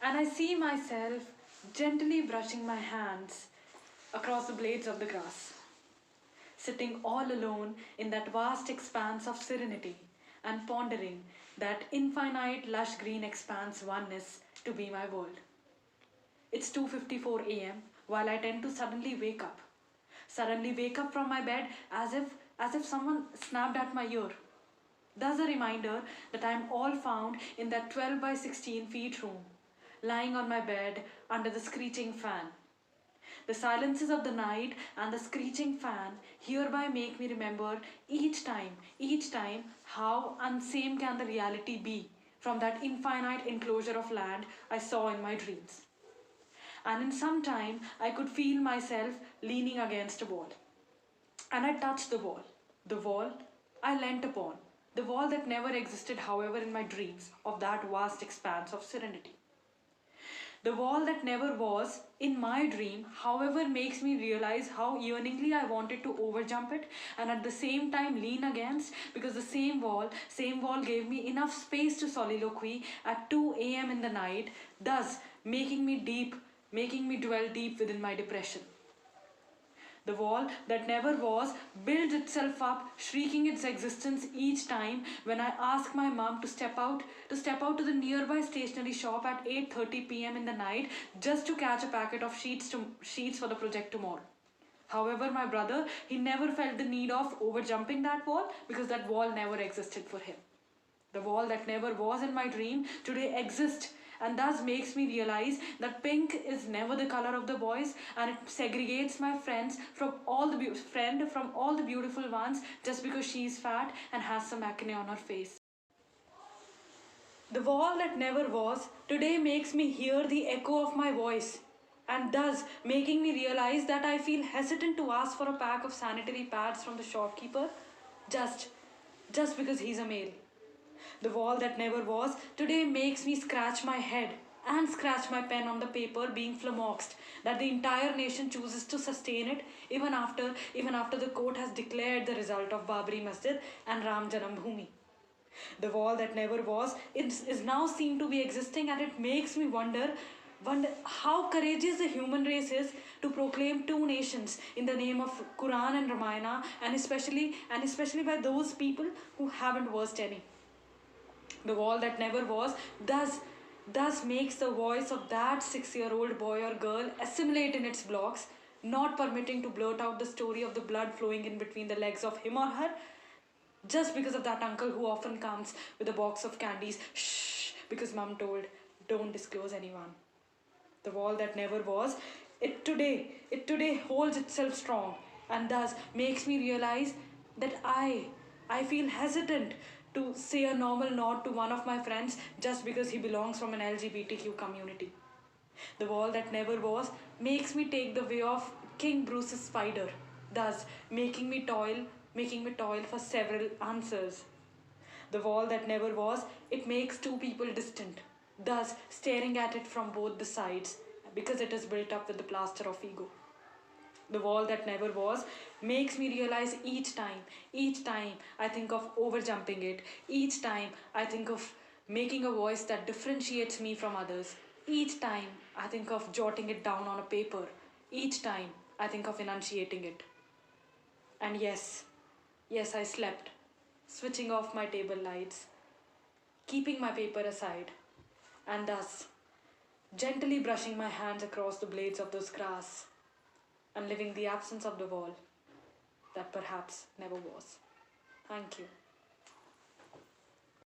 and I see myself gently brushing my hands across the blades of the grass, sitting all alone in that vast expanse of serenity and pondering that infinite lush green expanse oneness to be my world. It's 2:54 a.m. while I tend to suddenly wake up from my bed as if someone snapped at my ear. Thus a reminder that I am all found in that 12 by 16 feet room, lying on my bed under the screeching fan. The silences of the night and the screeching fan hereby make me remember each time, how unsame can the reality be from that infinite enclosure of land I saw in my dreams. And in some time, I could feel myself leaning against a wall. And I touched the wall I leant upon, the wall that never existed, however, in my dreams of that vast expanse of serenity. The wall that never was in my dream, however, makes me realize how yearningly I wanted to overjump it and at the same time lean against, because the same wall gave me enough space to soliloquy at 2 a.m. in the night, thus making me dwell deep within my depression. The wall that never was builds itself up, shrieking its existence each time when I ask my mom to the nearby stationery shop at 8:30 p.m. in the night just to catch a packet of sheets for the project tomorrow. However, my brother, he never felt the need of overjumping that wall because that wall never existed for him. The wall that never was in my dream today exists and thus makes me realize that pink is never the color of the boys, and it segregates my friends from all the beautiful ones just because she is fat and has some acne on her face. The wall that never was today makes me hear the echo of my voice, and thus making me realize that I feel hesitant to ask for a pack of sanitary pads from the shopkeeper just just because he's a male. The wall that never was today makes me scratch my head and scratch my pen on the paper, being flummoxed that the entire nation chooses to sustain it even after the court has declared the result of Babri Masjid and Ram Janambhoomi. The wall that never was is now seen to be existing, and it makes me wonder how courageous the human race is to proclaim two nations in the name of Quran and Ramayana, and especially by those people who haven't versed any. The wall that never was thus makes the voice of that 6-year-old boy or girl assimilate in its blocks, not permitting to blurt out the story of the blood flowing in between the legs of him or her, just because of that uncle who often comes with a box of candies. Shh, because mum told, don't disclose anyone. The wall that never was, it today holds itself strong, and thus makes me realize that I feel hesitant to say a normal nod to one of my friends just because he belongs from an LGBTQ community. The wall that never was makes me take the way of King Bruce's spider, thus making me toil for several answers. The wall that never was, it makes two people distant, thus staring at it from both the sides because it is built up with the plaster of ego. The wall that never was makes me realize each time I think of overjumping it, each time I think of making a voice that differentiates me from others, each time I think of jotting it down on a paper, each time I think of enunciating it. And yes, I slept, switching off my table lights, keeping my paper aside, and thus gently brushing my hands across the blades of those grass and living the absence of the wall that perhaps never was. Thank you.